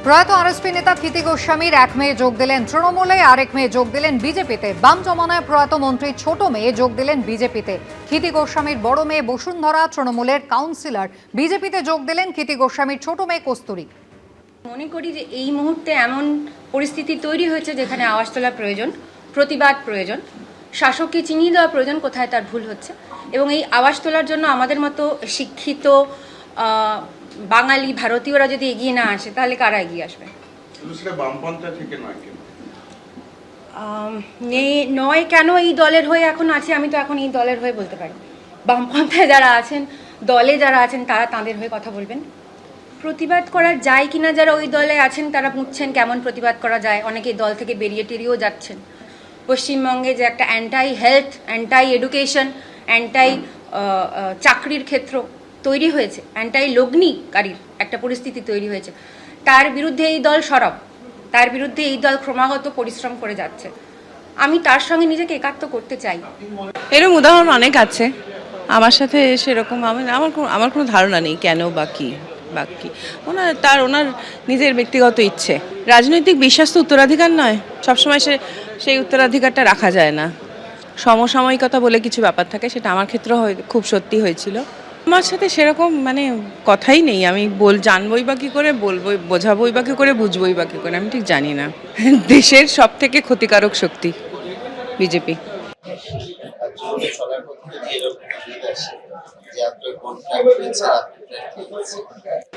প্রয়াত আরএসপি নেতা ক্ষিতি গোস্বামীর এক মেয়ে যোগ দিলেন তৃণমূলে, আরেক মেয়ে যোগ দিলেন বিজেপিতে। বাম জমানায় প্রয়াত মন্ত্রী ছোট মেয়ে যোগ দিলেন বিজেপিতে। ক্ষিতি গোস্বামীর বড় মেয়ে বসুন্ধরা তৃণমূলের কাউন্সিলর, বিজেপিতে যোগ দিলেন ক্ষিতি গোস্বামীর ছোট মেয়ে কস্তুরী। মনে করি যে এই মুহূর্তে এমন পরিস্থিতি তৈরি হয়েছে যেখানে আওয়াজ তোলা প্রয়োজন, প্রতিবাদ প্রয়োজন, শাসককে চিনিয়ে দেওয়া প্রয়োজন কোথায় তার ভুল হচ্ছে, এবং এই আওয়াজ তোলার জন্য আমাদের মতো শিক্ষিত বাঙালি ভারতীয়রা যদি এগিয়ে না আসে তাহলে কারা এগিয়ে আসবে? নয় কেন এই দলের হয়ে এখন আছে, আমি তো এখন এই দলের হয়ে বলতে পারি। বামপন্থায় যারা আছেন, দলে যারা আছেন, তারা তাঁদের হয়ে কথা বলবেন। প্রতিবাদ করা যায় কিনা, যারা ওই দলে আছেন তারা বুঝছেন কেমন প্রতিবাদ করা যায়। অনেকে দল থেকে বেরিয়ে টেরিয়েও যাচ্ছেন। পশ্চিমবঙ্গে যে একটা anti health, anti education, anti চাকরির ক্ষেত্র তৈরি হয়েছে, অ্যান্টাই লগ্নিকারীর একটা পরিস্থিতি তৈরি হয়েছে, তার বিরুদ্ধে এই দল সরব, তার বিরুদ্ধে এই দল ক্রমাগত পরিশ্রম করে যাচ্ছে। আমি তার সঙ্গে নিজেকে একাত্ম করতে চাই। এরকম উদাহরণ অনেক আছে আমার সাথে, সেরকম আমার কোনো ধারণা নেই কেন বা কি ওনার নিজের ব্যক্তিগত ইচ্ছে। রাজনৈতিক বিশ্বাস তো উত্তরাধিকার নয়, সবসময় সেই উত্তরাধিকারটা রাখা যায় না। সমসাময়িকতা বলে কিছু ব্যাপার থাকে, সেটা আমার ক্ষেত্রে খুব সত্যি হয়েছিল। আমার সাথে সেরকম কথাই নেই। আমি জানবই বা কী করে, বলবই, বোঝাবই বা কী করে, বুঝবই বা কী করে, আমি ঠিক জানি না। দেশের সব থেকে ক্ষতিকারক শক্তি বিজেপি।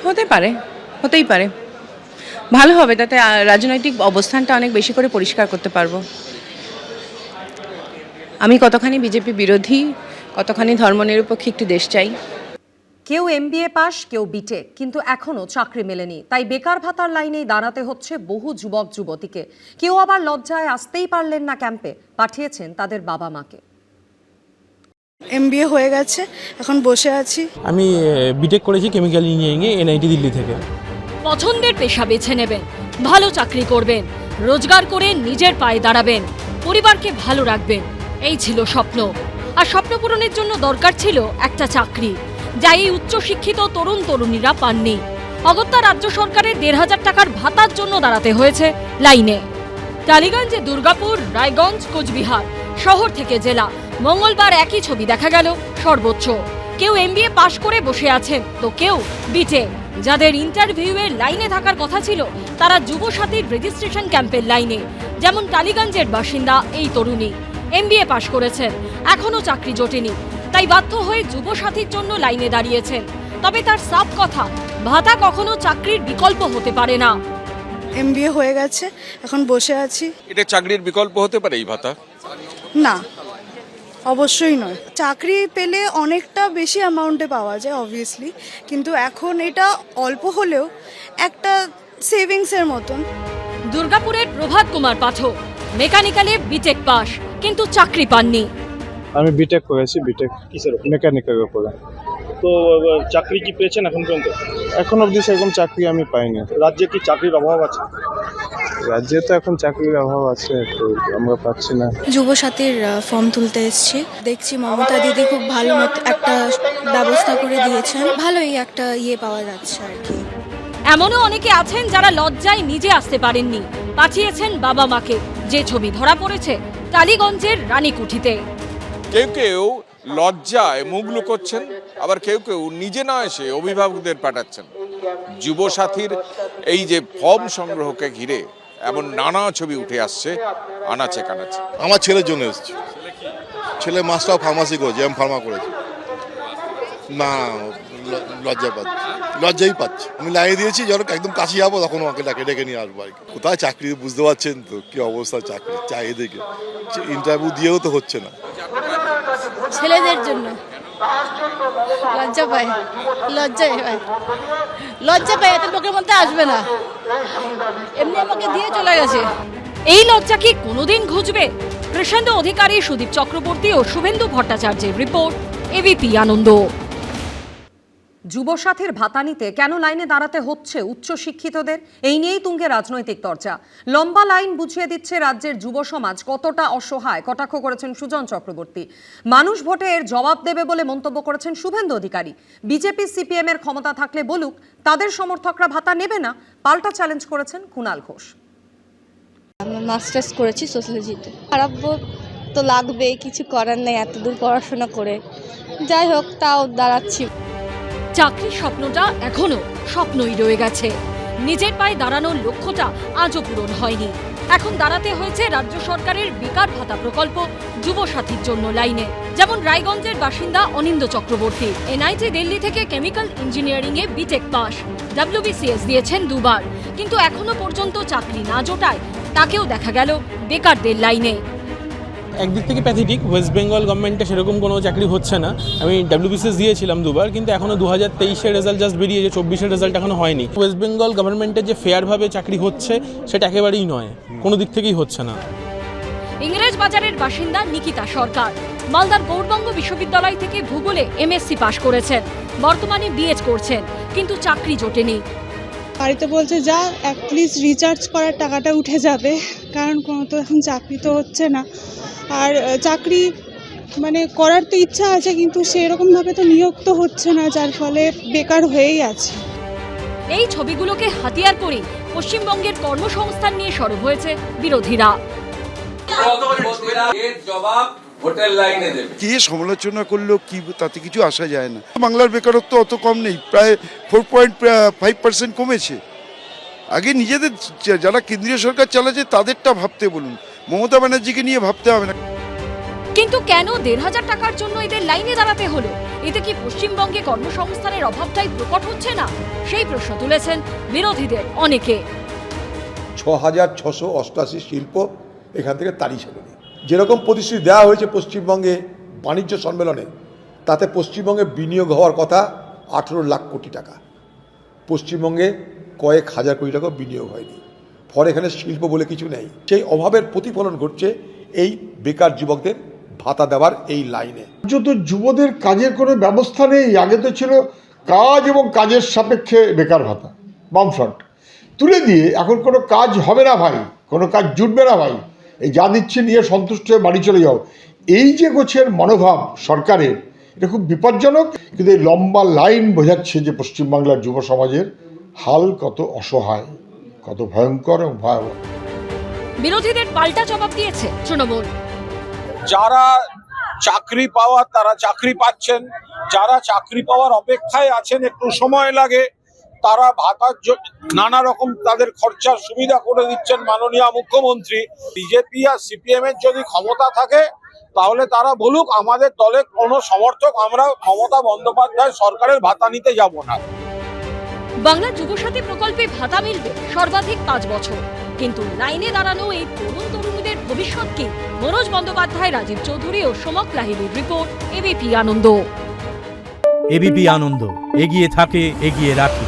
হতেই পারে, ভালো হবে, তাতে রাজনৈতিক অবস্থানটা অনেক বেশি করে পরিষ্কার করতে পারবো। আমি কতখানি বিজেপি বিরোধী, কতখানি ধর্মনিরপেক্ষ একটি দেশ চাই। কেউ এমবিএ পাস, কেউ বিটেক, কিন্তু এখনো চাকরি মেলেনি। তাই বেকার ভাতার লাইনেই দাঁড়াতে হচ্ছে বহু যুবক যুবতীকে। কেউ আবার লজ্জায় আসতেই পারলেন না ক্যাম্পে, পাঠিয়েছেন তাদের বাবা মাকে। এমবিএ হয়ে গেছে, এখন বসে আছি। আমি বিটেক করেছি কেমিক্যাল ইঞ্জিনিয়ারিংয়ে, এনআইটি দিল্লি থেকে। পছন্দের পেশা বেছে নেবেন, ভালো চাকরি করবেন, রোজগার করে নিজের পায়ে দাঁড়াবেন, পরিবারকে ভালো রাখবেন, এই ছিল স্বপ্ন। আর স্বপ্ন পূরণের জন্য দরকার ছিল একটা চাকরি, যা এই উচ্চশিক্ষিত তরুণ তরুণীরা পাননি। অগত্যা রাজ্য সরকারের ১৫০০ টাকার ভাতার জন্য দাঁড়াতে হয়েছে লাইনে। টালিগঞ্জে দুর্গাপুর, রায়গঞ্জ, কোচবিহার, শহর থেকে জেলা, মঙ্গলবার একই ছবি দেখা গেল সর্বোচ্চ। কেউ এমবিএ পাশ করে বসে আছেন, তো কেউ বিটেক। যাদের ইন্টারভিউয়ের লাইনে থাকার কথা ছিল, তারা যুবসাথীর রেজিস্ট্রেশন ক্যাম্পের লাইনে। যেমন টালিগঞ্জের বাসিন্দা এই তরুণী, এমবিএ পাশ করেছেন, এখনো চাকরি জোটেনি, তাই বাধ্য হয়ে যুবসাথীর জন্য লাইনে দাঁড়িয়েছেন। তবে তার সাফ কথা, ভাতা কখনো চাকরির বিকল্প হতে পারে না। এমবিএ হয়ে গেছে, এখন বসে আছি। এটা চাকরির বিকল্প হতে পারে এই ভাতা? না, অবশ্যই নয়। চাকরি পেলে অনেকটা বেশি অ্যামাউন্টে পাওয়া যায় অবভিয়াসলি, কিন্তু এখন এটা অল্প হলেও একটা সেভিংসের মতন। দুর্গাপুরের প্রভাত কুমার পাঠক মেকানিক্যালে বিটেক পাস, কিন্তু চাকরি পাননি। আমি বিটেক করেছি, বিটেক কিসের, মেকানিক্যালের উপরে। তো চাকরি কি পেয়েছেন এখন পর্যন্ত? এখন অবধি সেরকম চাকরি আমি পাইনি। রাজ্যে কি চাকরির অভাব আছে? রাজ্যে তো এখন চাকরির অভাব আছে, তো আমরা পাচ্ছি না। যুবসাথীর ফর্ম তুলতে এসেছি, দেখছি মমতা দিদি খুব ভালো মতো একটা ব্যবস্থা করে দিয়েছেন, ভালোই একটা পাওয়া যাচ্ছে আর কি। এমনও অনেকে আছেন যারা লজ্জায় নিজে আসতে পারেননি, পাঠিয়েছেন বাবা মাকে। যে ছবি ধরা পড়েছে টালিগঞ্জের রানীকুঠিতে। কেউ কেউ লজ্জায় মুখ লুকোচ্ছেন, আবার কেউ কেউ নিজে না এসে অভিভাবকদের পাঠাচ্ছেন। যুবসাথীর এই যে ফর্ম সংগ্রহকে ঘিরে এমন নানা ছবি উঠে আসছে আনাচে কানাচে। আমার ছেলের জন্য এসেছে, ছেলে মাস্টার অফ ফার্মাসি করেছে, ফার্মা করেছে। না, লজ্জাই পাচ্ছে। আমি লাগিয়ে দিয়েছি, যখন একদম কাছে যাবো তখন ওকে ডেকে নিয়ে আসবো আর কি। কোথায় চাকরি বুঝতে পারছেন তো কি অবস্থা, চাকরি চাই দেখে ইন্টারভিউ দিয়েও তো হচ্ছে না। ছেলেদের জন্য লজ্জা পায়, এত লোকের মধ্যে আসবে না, এমনি আমাকে দিয়ে চলে গেছে। এই লজ্জা কি কোনোদিন ঘুচবে? কৃষ্ণেন্দু অধিকারী, সুদীপ চক্রবর্তী ও শুভেন্দু ভট্টাচার্যের রিপোর্ট, এবিপি আনন্দ। যুবসাথীর ভাতা নিতে কেন লাইনে দাঁড়াতে হচ্ছে উচ্চশিক্ষিতদের, এই নিয়েই তুঙ্গে রাজনৈতিক চর্চা। লম্বা লাইন বুঝিয়ে দিচ্ছে রাজ্যের যুব সমাজ কতটা অসহায়, কটাক্ষ করেছেন সুজন চক্রবর্তী। মানুষ ভোটে এর জবাব দেবে বলে মন্তব্য করেছেন শুভেন্দু অধিকারী। বিজেপি সিপিএম এর ক্ষমতা থাকলে বলুক, তাদের সমর্থকরা ভাতা নেবে না, পাল্টা চ্যালেঞ্জ করেছেন কুণাল ঘোষ। মাস্টার্স করেছি সোশ্যোলজিতে। খারাপ তো লাগবে, কিছু করার নেই, এতদূর পড়াশোনা করে। যাই হোক, তাও দাঁড়াচ্ছি। চাকরির স্বপ্নটা এখনো স্বপ্নই রয়ে গেছে। নিজের পায়ে দাঁড়ানোর লক্ষ্যটা আজও পূরণ হয়নি। এখন দাঁড়াতে হয়েছে রাজ্য সরকারের বেকার ভাতা প্রকল্প যুবসাথীর জন্য লাইনে। যেমন রায়গঞ্জের বাসিন্দা অনিন্দ চক্রবর্তী, এনআইটি দিল্লি থেকে কেমিক্যাল ইঞ্জিনিয়ারিং এ বিটেক পাস, WBCS দিয়েছেন 2 বার, কিন্তু এখনো পর্যন্ত চাকরি না জোটায় তাকেও দেখা গেল বেকারদের লাইনে। একদিক থেকে প্যাথেটিক, ওয়েস্ট বেঙ্গল গভর্নমেন্টে সেরকম কোনো চাকরি হচ্ছে না। আমি WBCS দিয়েছিলাম 2 বার, কিন্তু এখনও 2023-এর রেজাল্ট জাস্ট বেরিয়েছে, 24-এর রেজাল্ট এখনও হয়নি। ওয়েস্ট বেঙ্গল গভর্নমেন্টের যে ফেয়ারভাবে চাকরি হচ্ছে সেটা একেবারেই নয়, কোনো দিক থেকেই হচ্ছে না। ইংরেজ বাজারের বাসিন্দা নিকিতা সরকার মালদার গৌড়বঙ্গ বিশ্ববিদ্যালয় থেকে ভূগোলে MSc পাশ করেছেন, বর্তমানে BH করছেন, কিন্তু চাকরি জোটেনি। বাড়িতে বলছে যা অ্যাটলিস্ট রিচার্জ করার টাকাটা উঠে যাবে, কারণ কোনো তো এখন চাকরি তো হচ্ছে না। আর চাকরি মানে করার তো ইচ্ছা আছে, কিন্তু সেরকমভাবে তো নিয়োগ তো হচ্ছে না, যার ফলে বেকার হয়েই আছে। এই ছবিগুলোকে হাতিয়ার করে পশ্চিমবঙ্গের কর্মসংস্থান নিয়ে সরব হয়েছে বিরোধীরা। কে সমালোচনা করলেও কি তাতে কিছু আসা যায় না। বাংলার বেকারত্ব অত কম নেই, প্রায় 4.5% কমেছে। আগে নিজেদের যারা কেন্দ্রীয় সরকার চালাচ্ছে তাদেরটা ভাবতে বলুন, মমতা ব্যানার্জিকে নিয়ে ভাবতে হবে না। কিন্তু কেন 1,500 টাকার জন্য এদের লাইনে দাঁড়াতে হলো? এতে কি পশ্চিমবঙ্গে কর্মসংস্থানের অভাবটাই প্রকট হচ্ছে না? সেই প্রশ্ন তুলেছেন বিরোধীদের অনেকে। 6,688 শিল্প এখান থেকে তাড়িয়ে ছেড়ে। যেরকম প্রতিশ্রুতি দেওয়া হয়েছে পশ্চিমবঙ্গে বাণিজ্য সম্মেলনে, তাতে পশ্চিমবঙ্গে বিনিয়োগ হওয়ার কথা 18 লাখ কোটি টাকা। পশ্চিমবঙ্গে কয়েক হাজার কোটি টাকা বিনিয়োগ হয়নি, ফলে এখানে শিল্প বলে কিছু নেই। সেই অভাবের প্রতিফলন ঘটছে এই বেকার যুবকদের ভাতা দেওয়ার এই লাইনে। যত যুবদের কাজের কোনো ব্যবস্থা নেই। আগে তো ছিল কাজ এবং কাজের সাপেক্ষে বেকার ভাতা, বামফ্রন্ট তুলে দিয়ে এখন কোনো কাজ হবে না ভাই, কোনো কাজ জুটবে না ভাই, এই যা দিচ্ছে নিয়ে সন্তুষ্ট হয়ে বাড়ি চলে যাও, এই যে গোছের মনোভাব সরকারের, এটা খুব বিপজ্জনক। কিন্তু এই লম্বা লাইন বোঝাচ্ছে যে পশ্চিমবাংলার যুব সমাজের হাল কত অসহায়, কত ভয়ঙ্কর এবং ভয়াবহ। বিরোধীদের পাল্টা জবাব দিয়েছে তৃণমূল। যারা চাকরি পাওয়ার তারা চাকরি পাচ্ছেন, যারা চাকরি পাওয়ার অপেক্ষায় আছেন একটু সময় লাগে, তারা ভাতার নানা রকম তাদের খরচার সুবিধা করে দিচ্ছেন মাননীয় মুখ্যমন্ত্রী। বিজেপি আর সিপিএম এর যদি ক্ষমতা থাকে তাহলে তারা বলুক, আমাদের দলে কোনো সমর্থক, আমরা মমতা বন্দ্যোপাধ্যায় সরকারের ভাতা নিতে যাব না। বাংলা যুবসাথী প্রকল্পে ভাতা মিলবে সর্বাধিক 5 বছর, কিন্তু লাইনে দাঁড়ানো এই তরুণীদের ভবিষ্যৎ কি? মনোজ বন্দ্যোপাধ্যায়, রাজীব চৌধুরী ও সোমক লাহিড়ীর রিপোর্ট, এবিপি আনন্দ। এবিপি আনন্দ, এগিয়ে থাকে, এগিয়ে রাখে।